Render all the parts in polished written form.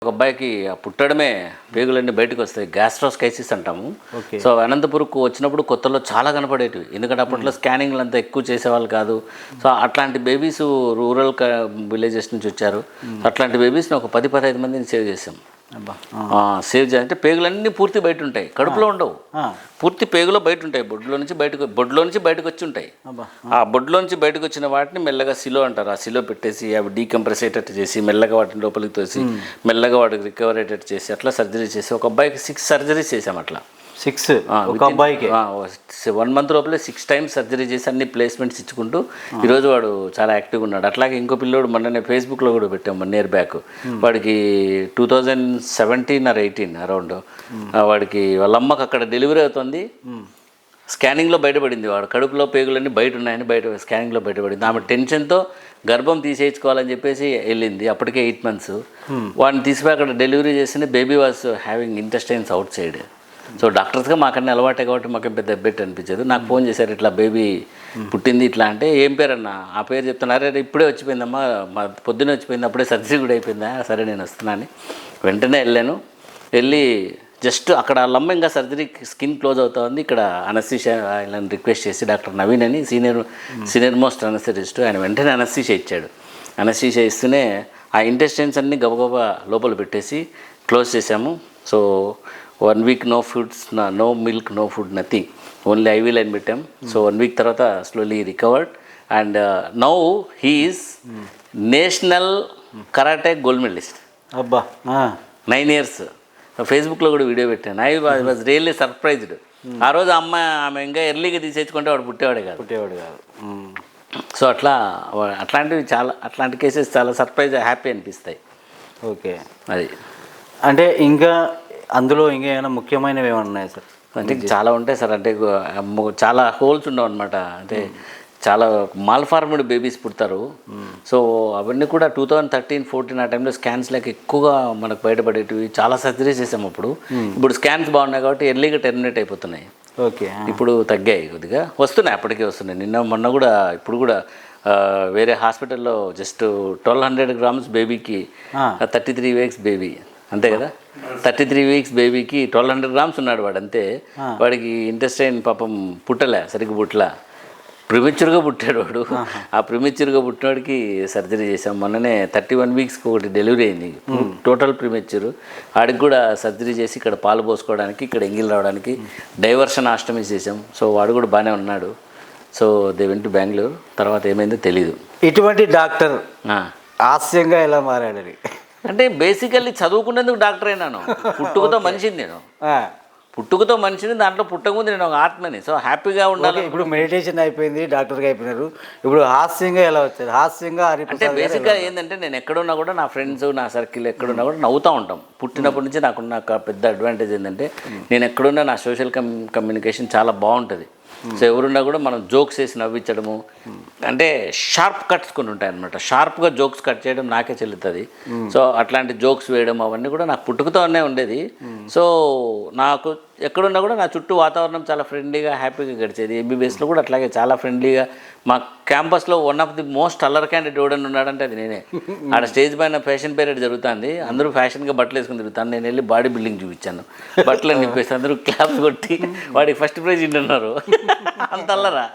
ఒక అబ్బాయికి పుట్టడమే పేగులన్నీ బయటకు వస్తాయి, గ్యాస్ట్రోస్కైసిస్ అంటాము. సో అనంతపురంకు వచ్చినప్పుడు కొత్తలో చాలా కనపడేటివి, ఎందుకంటే అప్పట్లో స్కానింగ్లు అంతా ఎక్కువ చేసేవాళ్ళు కాదు. సో అట్లాంటి బేబీస్ రూరల్ విలేజెస్ నుంచి వచ్చారు. అట్లాంటి బేబీస్ని ఒక 10-15 మందిని సేవ్ చేసాం. సేవ్ చేయాలంటే పేగులన్నీ పూర్తి బయట ఉంటాయి, కడుపులో ఉండవు, పూర్తి పేగులో బయట ఉంటాయి. బొడ్లో నుంచి బయటకు వచ్చి ఉంటాయి. ఆ బొడ్లో నుంచి బయటకు వచ్చిన వాటిని మెల్లగా సిలో అంటారు, ఆ సిలో పెట్టేసి అవి డీకంప్రెస్ అయ్యేటట్టు చేసి మెల్లగా వాటిని లోపలికి తోసి మెల్లగా వాటికి రికవర్ అయ్యేటట్టు చేసి అట్లా సర్జరీ చేసి ఒక అబ్బాయికి 6 సర్జరీస్ చేసాం. అట్లా 6 ఒక అబ్బాయికి 1 మంత్ లోపలే 6 టైమ్స్ సర్జరీ చేసి అన్ని ప్లేస్మెంట్స్ ఇచ్చుకుంటూ ఈరోజు వాడు చాలా యాక్టివ్గా ఉన్నాడు. అట్లాగే ఇంకో పిల్లోడు మొన్ననే ఫేస్బుక్లో కూడా పెట్టాం 1 year బ్యాక్. వాడికి 2017 or 18 అరౌండ్ వాడికి వాళ్ళ అమ్మకి అక్కడ డెలివరీ అవుతుంది. స్కానింగ్లో బయటపడింది వాడు కడుపులో పేగులన్నీ బయట ఉన్నాయని, బయట స్కానింగ్లో బయటపడింది. ఆమె టెన్షన్తో గర్భం తీసేయించుకోవాలని చెప్పేసి వెళ్ళింది. అప్పటికే 8 months. వాడిని తీసిపోయి అక్కడ డెలివరీ చేసిన baby was having intestines outside. So డాక్టర్స్గా మాకన్నా అలవాటే కాబట్టి మాకు పెద్ద ఎబ్బెట్ అనిపించదు. నాకు ఫోన్ చేశారు, ఇట్లా బేబీ పుట్టింది ఇట్లా అంటే, ఏం పేరు అన్న? ఆ పేరు చెప్తున్నారు. అరే ఇప్పుడే వచ్చిపోయిందమ్మా, మా పొద్దున్నే వచ్చిపోయింది, అప్పుడే సర్జరీ కూడా అయిపోయిందా? సరే నేను వస్తున్నాను. వెంటనే వెళ్ళి జస్ట్ అక్కడ వాళ్ళమ్మ ఇంకా సర్జరీ స్కిన్ క్లోజ్ అవుతా ఉంది, ఇక్కడ అనస్థీషియా ఆయనని రిక్వెస్ట్ చేసి డాక్టర్ నవీన్ అని సీనియర్ మోస్ట్ అనస్థెటిస్ట్, ఆయన వెంటనే అనస్థీషియా ఇచ్చాడు. అనస్థీషియా ఇస్తూనే ఆ ఇంటెస్టైన్స్ అన్నీ గబగబా లోపల పెట్టేసి క్లోజ్ చేసాము. So 1 week no foods, no milk, no food, nothing, only IV line పెట్టాం. సో 1 week తర్వాత slowly recovered and now he is national karate gold medalist. అబ్బా 9 years. ఫేస్బుక్లో కూడా వీడియో పెట్టాను. I was really surprised. ఆ రోజు ఆమె ఇంకా ఎర్లీగా తీసేసుకుంటే వాడు పుట్టేవాడు కాదు. సో అట్లాంటి కేసెస్ చాలా సర్ప్రైజ్, హ్యాపీ అనిపిస్తాయి. ఓకే, అది అంటే ఇంకా అందులో ఇంకా ఏమైనా ముఖ్యమైనవి ఏమైనా ఉన్నాయి సార్? అంటే చాలా ఉంటాయి సార్. అంటే చాలా హోల్స్ ఉండవు అనమాట. అంటే చాలా మాల్ఫార్మ్డ్ బేబీస్ పుడతారు. సో అవన్నీ కూడా 2013-14 ఆ టైంలో స్కాన్స్ లేక ఎక్కువగా మనకు బయటపడేటివి, చాలా సర్జరీస్ చేసాము అప్పుడు. ఇప్పుడు స్కాన్స్ బాగున్నాయి కాబట్టి ఎర్లీగా టెర్మినేట్ అయిపోతున్నాయి. ఓకే, ఇప్పుడు తగ్గాయి, కొద్దిగా వస్తున్నాయి, అప్పటికే వస్తున్నాయి. మొన్న కూడా ఇప్పుడు కూడా వేరే హాస్పిటల్లో జస్ట్ 1200 grams బేబీకి 33 weeks బేబీ, అంతే కదా, 33 weeks బేబీకి 1200 grams ఉన్నాడు వాడు, అంతే. వాడికి ఇంటెస్టైన్ పాపం సరిగ్గా పుట్టలే, ప్రిమెచ్యూర్గా పుట్టాడు వాడు. ఆ ప్రిమెచ్యూర్గా పుట్టినవాడికి సర్జరీ చేసాం. మొన్ననే 31 weeks ఒకటి డెలివరీ అయింది, టోటల్ ప్రిమెచ్యూర్. ఆడికి కూడా సర్జరీ చేసి ఇక్కడ పాలు పోసుకోవడానికి, ఇక్కడ ఎంగిల్ రావడానికి డైవర్షన్ ఆస్టమీ చేసాం. సో వాడు కూడా బాగానే ఉన్నాడు. So they went to Bengaluru. తర్వాత ఏమైందో తెలీదు. ఇటువంటి డాక్టర్ హాస్యంగా ఎలా మారాడని అంటే బేసికల్లీ చదువుకునేందుకు డాక్టర్ అయినాను. పుట్టుకతో మనిషిని నేను, పుట్టుకతో మనిషిని, దాంట్లో పుట్టకముందు నేను ఒక ఆత్మని. సో హ్యాపీగా ఉండాలి. ఇప్పుడు మెడిటేషన్ అయిపోయింది, డాక్టర్గా అయిపోయినారు, ఇప్పుడు హాస్యంగా ఎలా వచ్చారు? హాస్యంగా అంటే బేసిక్గా ఏంటంటే నేను ఎక్కడున్నా కూడా నా ఫ్రెండ్స్, నా సర్కిల్ ఎక్కడున్నా కూడా నవ్వుతూ ఉంటాం. పుట్టినప్పటి నుంచి నాకున్న పెద్ద అడ్వాంటేజ్ ఏంటంటే నేను ఎక్కడున్నా నా సోషల్ కమ్యూనికేషన్ చాలా బాగుంటుంది. సో ఎవరున్నా కూడా మనం జోక్స్ వేసి నవ్వించడము, అంటే షార్ప్ కట్స్ కొన్ని ఉంటాయి అనమాట. షార్ప్గా జోక్స్ కట్ చేయడం నాకే చెల్లుతుంది. సో అట్లాంటి జోక్స్ వేయడం అవన్నీ కూడా నాకు పుట్టుకతోనే ఉండేది. సో నాకు ఎక్కడున్నా కూడా నా చుట్టూ వాతావరణం చాలా ఫ్రెండ్లీగా, హ్యాపీగా గడిచేది. ఎంబీబీఎస్లో కూడా అట్లాగే చాలా ఫ్రెండ్లీగా. మా క్యాంపస్లో వన్ ఆఫ్ ది మోస్ట్ అల్లర్ క్యాండిడేట్ ఎవడని ఉన్నాడంటే అది నేనే. ఆడ స్టేజ్ పైన ఫ్యాషన్ పీరియడ్ జరుగుతుంది, అందరూ ఫ్యాషన్గా బట్టలు వేసుకుని తిరుగుతాను. నేను వెళ్ళి బాడీ బిల్డింగ్ చూపించాను, బట్టలు నింపేసి అందరూ క్లాప్స్ కొట్టి వాడికి ఫస్ట్ ప్రైజ్ ఇంటున్నారు, అంత అల్లరా.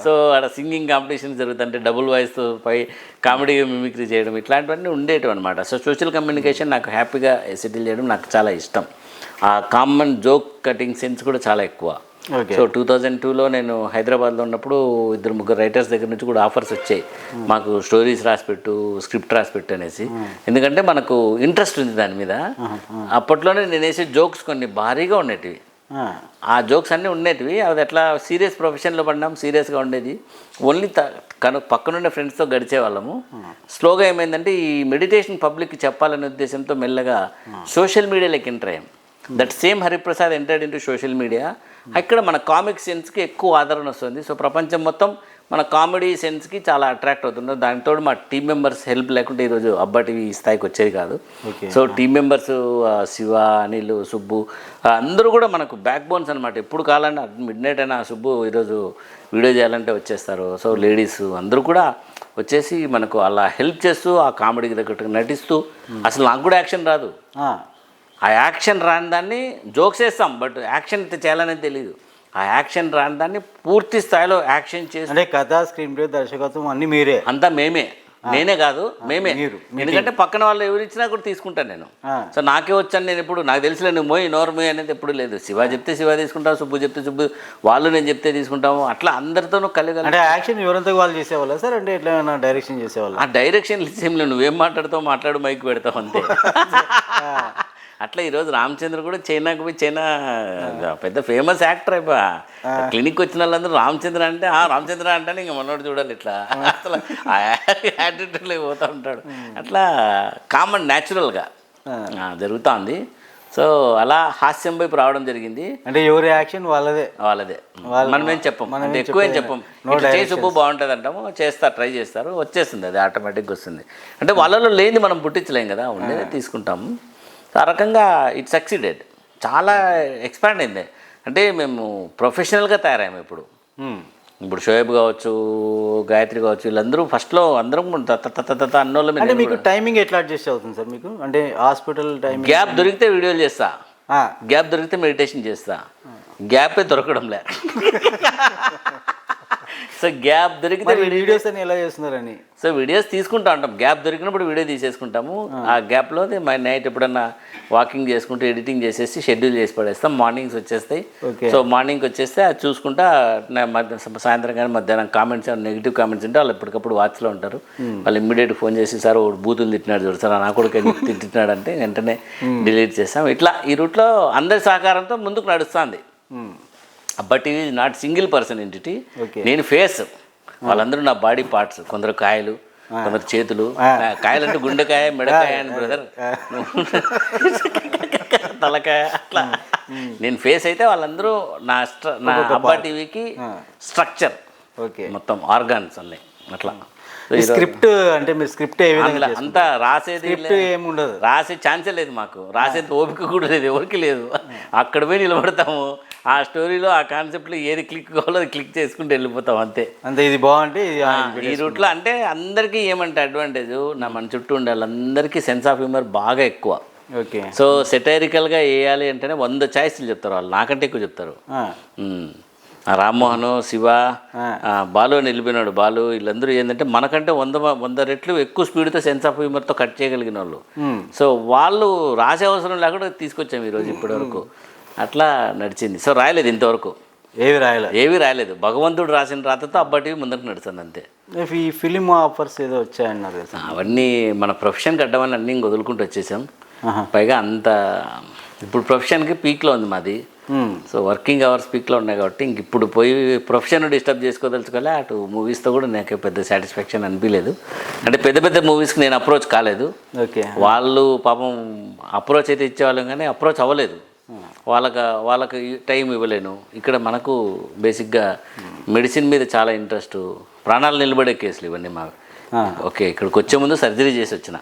సో ఆడ సింగింగ్ కాంపిటీషన్ జరుగుతుంటే డబుల్ వాయిస్తో కామెడీగా మిమిక్రీ చేయడం, ఇట్లాంటివన్నీ ఉండేటివి అనమాట. సో సోషల్ కమ్యూనికేషన్ నాకు హ్యాపీగా సెటిల్ చేయడం నాకు చాలా ఇష్టం. ఆ కామన్ జోక్ కటింగ్ సెన్స్ కూడా చాలా ఎక్కువ. సో 2002లో నేను హైదరాబాద్లో ఉన్నప్పుడు 2-3 రైటర్స్ దగ్గర నుంచి కూడా ఆఫర్స్ వచ్చాయి, మాకు స్టోరీస్ రాసిపెట్టు, స్క్రిప్ట్ రాసిపెట్టు అనేసి. ఎందుకంటే మనకు ఇంట్రెస్ట్ ఉంది దాని మీద. అప్పట్లోనే నేను వేసే జోక్స్ కొన్ని భారీగా ఉండేటివి. ఆ జోక్స్ అన్నీ ఉండేటివి. అది ఎట్లా సీరియస్ ప్రొఫెషన్లో పడినాం, సీరియస్గా ఉండేది. ఓన్లీ పక్కనుండే ఫ్రెండ్స్తో గడిచే వాళ్ళము. స్లోగా ఏమైందంటే ఈ మెడిటేషన్ పబ్లిక్కి చెప్పాలనే ఉద్దేశంతో మెల్లగా సోషల్ మీడియాలోకి ఎంటర్ అయ్యాం. That same Hariprasad entered into social media. అక్కడ మన కామిక్ సెన్స్కి ఎక్కువ ఆదరణ వస్తుంది. సో ప్రపంచం మొత్తం మన కామెడీ సెన్స్కి చాలా అట్రాక్ట్ అవుతున్నారు. దానితో మా టీం మెంబర్స్ హెల్ప్ లేకుంటే ఈరోజు అబ్బా టీవీ ఈ స్థాయికి వచ్చేది కాదు. So team members Shiva, Anil, Subbu అందరూ కూడా మనకు బ్యాక్ బోన్స్ అనమాట. ఎప్పుడు కావాలన్నా మిడ్ నైట్ అయినా సుబ్బు ఈరోజు వీడియో చేయాలంటే వచ్చేస్తారు. సో లేడీస్ అందరూ కూడా వచ్చేసి మనకు అలా హెల్ప్ చేస్తూ ఆ కామెడీకి తగ్గట్టుగా నటిస్తూ అసలు నాకు కూడా యాక్షన్ రాదు. ఆ యాక్షన్ రాని దాన్ని జోక్స్ వేస్తాం, బట్ యాక్షన్ చేయాలనేది తెలియదు. ఆ యాక్షన్ రాని దాన్ని పూర్తి స్థాయిలో యాక్షన్ చేసి అంటే కథ, స్క్రీన్ ప్లే, దర్శకత్వం అన్నీ మీరే? అంతా మేమే, నేనే కాదు మేమే. ఎందుకంటే పక్కన వాళ్ళు ఎవరు ఇచ్చినా కూడా తీసుకుంటాను నేను. సో నాకే వచ్చాను నేను ఎప్పుడు, నాకు తెలిసిన నువ్వు మోయి నోరు మోయి అనేది ఎప్పుడు లేదు. శివ చెప్తే శివ తీసుకుంటావు, సుబ్బు చెప్తే సుబ్బు, వాళ్ళు నేను చెప్తే తీసుకుంటాము. అట్లా అందరితోనూ కలిగి. అంటే యాక్షన్ ఎవరంతా వాళ్ళు చేసేవాళ్ళ సార్? అంటే ఎట్లా డైరెక్షన్ చేసేవాళ్ళు? ఆ డైరెక్షన్ ఏం లేదు, నువ్వేం మాట్లాడతావు మాట్లాడు, మైక్ పెడతావు అంతే. అట్లా ఈరోజు రామచంద్ర కూడా చైనాకు పోయి, చైనా పెద్ద ఫేమస్ యాక్టర్ అయిపోయా. క్లినిక్ వచ్చిన వాళ్ళందరూ రామచంద్ర అంటే రామచంద్ర అంటే ఇంక మనోడు చూడాలి ఇట్లా అసలు ఆ యాటిట్యూడ్లో పోతూ ఉంటాడు. అట్లా కామన్ న్యాచురల్గా జరుగుతుంది. సో అలా హాస్యం వైపు రావడం జరిగింది. అంటే ఎవరి యాక్షన్ వాళ్ళదే? మనమేం చెప్పం, అంటే ఎక్కువేం చెప్పం. ఇట్లా చేసి ఉప్పు బాగుంటుంది అంటాము, చేస్తారు, ట్రై చేస్తారు, వచ్చేస్తుంది, అది ఆటోమేటిక్గా వస్తుంది. అంటే వాళ్ళలో లేని మనం పుట్టించలేం కదా, ఉండేది తీసుకుంటాము. ఆ రకంగా ఇట్ సక్సీడెడ్, చాలా ఎక్స్పాండ్ అయింది. అంటే మేము ప్రొఫెషనల్గా తయారయ్యాము. ఇప్పుడు షోయబ్ కావచ్చు, గాయత్రి కావచ్చు, వీళ్ళందరూ ఫస్ట్లో అందరం అన్నోళ్ళమే. అంటే మీకు టైమింగ్ ఎట్లా అడ్జస్ట్ అవుతుంది సార్ మీకు? అంటే హాస్పిటల్ టైమింగ్ గ్యాప్ దొరికితే వీడియోలు చేస్తా, గ్యాప్ దొరికితే మెడిటేషన్ చేస్తా, గ్యాపే దొరకడంలే. సో గ్యాప్ దొరికితే వీడియోస్ అని ఎలా చేస్తున్నారని, సో వీడియోస్ తీసుకుంటా ఉంటాం. గ్యాప్ దొరికినప్పుడు వీడియో తీసేసుకుంటాము. ఆ గ్యాప్లో మై నైట్ ఎప్పుడన్నా వాకింగ్ చేసుకుంటూ ఎడిటింగ్ చేసేసి షెడ్యూల్ చేసి పడేస్తాం. మార్నింగ్స్ వచ్చేస్తాయి. సో మార్నింగ్ వచ్చేస్తే అది చూసుకుంటా సాయంత్రం కానీ మధ్యాహ్నం కామెంట్స్, నెగిటివ్ కామెంట్స్ ఉంటే వాళ్ళు ఎప్పటికప్పుడు వాచ్లో ఉంటారు. వాళ్ళు ఇమ్మీడియట్ ఫోన్ చేసి సార్ ఒకటి బూతులు తిట్టినాడు చూడు సార్, నా కొడుకు తిట్టినాడు అంటే వెంటనే డిలీట్ చేస్తాం. ఇట్లా ఈ రూట్లో అందరి సహకారంతో ముందుకు నడుస్తుంది. బట్ ఇది నాట్ సింగిల్ పర్సన్ ఎంటిటీ. నేను ఫేస్, వాళ్ళందరూ నా బాడీ పార్ట్స్. కొందరు కాయలు, కొందరు చేతులు. కాయలంటే గుండెకాయ, మెడకాయ అని బ్రదర్, తలకాయ, అట్లా నేను ఫేస్ అయితే వాళ్ళందరూ నా అబ్బా టీవీకి స్ట్రక్చర్, మొత్తం ఆర్గాన్స్ అన్నీ. అట్లా స్క్రిప్ట్ అంటే మీరు స్క్రిప్ట్ ఏ విధంగా అంతా రాసేది ఏముండదు, రాసే ఛాన్సే లేదు మాకు, రాసేంత ఓపిక కూడా లేదు, ఎవరికి లేదు. అక్కడ పోయి నిలబడతాము, ఆ స్టోరీలో ఆ కాన్సెప్ట్లో ఏది క్లిక్ కావాలో అది క్లిక్ చేసుకుంటూ వెళ్ళిపోతాం అంతే. ఇది బాగుంటే ఈ రూట్లో అంటే అందరికీ ఏమంటే అడ్వాంటేజ్, మన చుట్టూ ఉండే వాళ్ళందరికీ సెన్స్ ఆఫ్ హ్యూమర్ బాగా ఎక్కువ. సో సెటైరికల్గా వేయాలి అంటేనే 100 ఛాయిస్లు చెప్తారు వాళ్ళు, నాకంటే ఎక్కువ చెప్తారు. రామ్మోహన్, శివ, బాలు నిలిపినాడు, బాలు, వీళ్ళందరూ ఏంటంటే మనకంటే 100 రెట్లు ఎక్కువ స్పీడ్తో సెన్స్ ఆఫ్ హ్యూమర్తో కట్ చేయగలిగిన వాళ్ళు. సో వాళ్ళు రాసే అవసరం లేకుండా తీసుకొచ్చాము ఈరోజు ఇప్పటి వరకు. అట్లా నడిచింది. సో రాయలేదు ఇంతవరకు, ఏవి రాయలేదు. భగవంతుడు రాసిన రాతతో అబ్బా టీవీ ముందుకు నడుస్తుంది అంతే. ఈ ఫిలిం ఆఫర్స్ ఏదో వచ్చాయన్నారు కదా, అవన్నీ మన ప్రొఫెషన్ కట్టమని అన్నీ ఇంక వదులుకుంటూ వచ్చేసాం. పైగా అంత ఇప్పుడు ప్రొఫెషన్కి పీక్లో ఉంది మాది. సో వర్కింగ్ అవర్స్ పీక్లో ఉన్నాయి కాబట్టి ఇంక ఇప్పుడు పోయి ప్రొఫెషన్ డిస్టర్బ్ చేసుకోదలుచుకోలే. అటు మూవీస్తో కూడా నాకు పెద్ద సాటిస్ఫాక్షన్ అనిపించలేదు. అంటే పెద్ద పెద్ద మూవీస్కి నేను అప్రోచ్ కాలేదు. వాళ్ళు పాపం అప్రోచ్ అయితే ఇచ్చేవాళ్ళం కానీ అప్రోచ్ అవ్వలేదు. వాళ్ళకి టైం ఇవ్వలేను. ఇక్కడ మనకు బేసిక్గా మెడిసిన్ మీద చాలా ఇంట్రెస్ట్, ప్రాణాలు నిలబడే కేసులు ఇవన్నీ మాకు. ఓకే, ఇక్కడికి వచ్చే ముందు సర్జరీ చేసి వచ్చిన.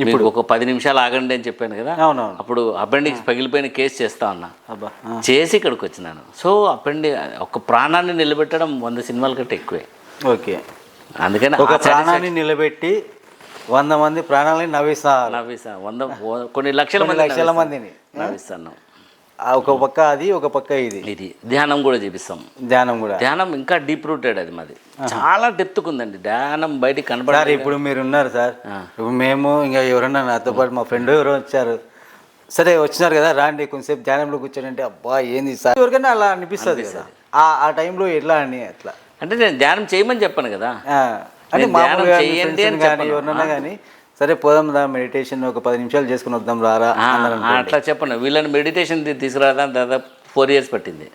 ఇప్పుడు ఒక 10 నిమిషాలు ఆగండి అని చెప్పాను కదా, అప్పుడు అపెండిక్స్ పగిలిపోయిన కేసు చేస్తా ఉన్నా, చేసి ఇక్కడికి వచ్చినాను. సో ఒక ప్రాణాన్ని నిలబెట్టడం 100 సినిమాల కంటే ఎక్కువే. అందుకని ఒక ప్రాణాన్ని నిలబెట్టి 100 మంది ప్రాణాలని నవ్విస్తా కొన్ని లక్షల మందిని నవ్విస్తాను. ఒక పక్క అది, ఒక పక్క ఇది ధ్యానం కూడా చేపిస్తాం. ధ్యానం ఇంకా డీప్ రూటెడ్, అది మాది చాలా డెప్త్కు ఉందండి. ధ్యానం బయటికి కనపడాలి. ఇప్పుడు మీరు ఉన్నారు సార్, ఇప్పుడు మేము ఇంకా ఎవరన్నా నాతో పాటు మా ఫ్రెండ్ ఎవరో వచ్చారు, సరే వచ్చినారు కదా రాండి కొంచెంసేపు ధ్యానంలో కూర్చోనంటే అబ్బా ఏంది సార్, ఎవరికైనా అలా అనిపిస్తుంది కదా. ఆ టైంలో ఎట్లా అని అట్లా అంటే నేను ధ్యానం చేయమని చెప్పాను కదా, అంటే ఎవరన్నా కానీ సరే పోదాం రా మెడిటేషన్ ఒక 10 నిమిషాలు చేసుకుని వద్దాం రారా అట్లా చెప్పను. వీళ్ళని మెడిటేషన్ తీసుకురావడానికి దాదాపు 4 years పట్టింది.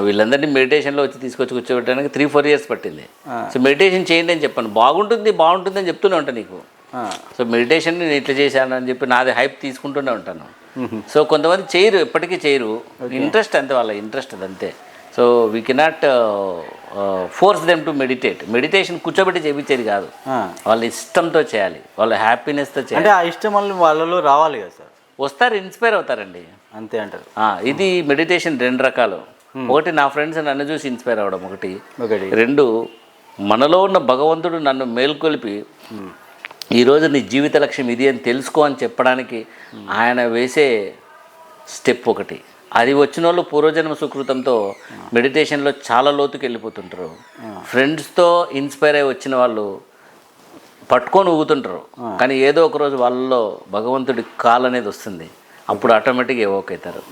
వీళ్ళందరినీ మెడిటేషన్లో వచ్చి తీసుకొచ్చి కూర్చోబెట్టడానికి 3-4 years పట్టింది. సో మెడిటేషన్ చేయండి అని చెప్పాను. బాగుంటుంది అని చెప్తూనే ఉంటాను నీకు. సో మెడిటేషన్ నేను ఇట్లా చేశాను అని చెప్పి నాది హైప్ తీసుకుంటూనే ఉంటాను. సో కొంతమంది చేయరు, ఎప్పటికీ చేయరు. ఇంట్రెస్ట్ అంతే, వాళ్ళ ఇంట్రెస్ట్ అదంతే. So we cannot force them to meditation కూర్చోబెట్టి చేయించేది కాదు, వాళ్ళ ఇష్టంతో చేయాలి, వాళ్ళ హ్యాపీనెస్తో చేయాలి. అంటే ఆ ఇష్టం వాళ్ళలో రావాలి కదా సార్, వస్తారు, ఇన్స్పైర్ అవుతారండి అంతే అంటారు. ఇది మెడిటేషన్ 2 రకాలు. ఒకటి నా ఫ్రెండ్స్ నన్ను చూసి ఇన్స్పైర్ అవ్వడం, ఒకటి. 2 మనలో ఉన్న భగవంతుడు నన్ను మేల్కొలిపి ఈరోజు నీ జీవిత లక్ష్యం ఇది అని తెలుసుకో అని చెప్పడానికి ఆయన వేసే స్టెప్ ఒకటి. అది వచ్చిన వాళ్ళు పూర్వజన్మ సుకృతంతో మెడిటేషన్లో చాలా లోతుకి వెళ్ళిపోతుంటారు. ఫ్రెండ్స్తో ఇన్స్పైర్ అయ్యి వచ్చిన వాళ్ళు పట్టుకొని ఊగుతుంటారు, కానీ ఏదో ఒక రోజు వాళ్ళలో భగవంతుడి కాల్ అనేది వస్తుంది, అప్పుడు ఆటోమేటిక్గా ఎవోక్ అవుతారు.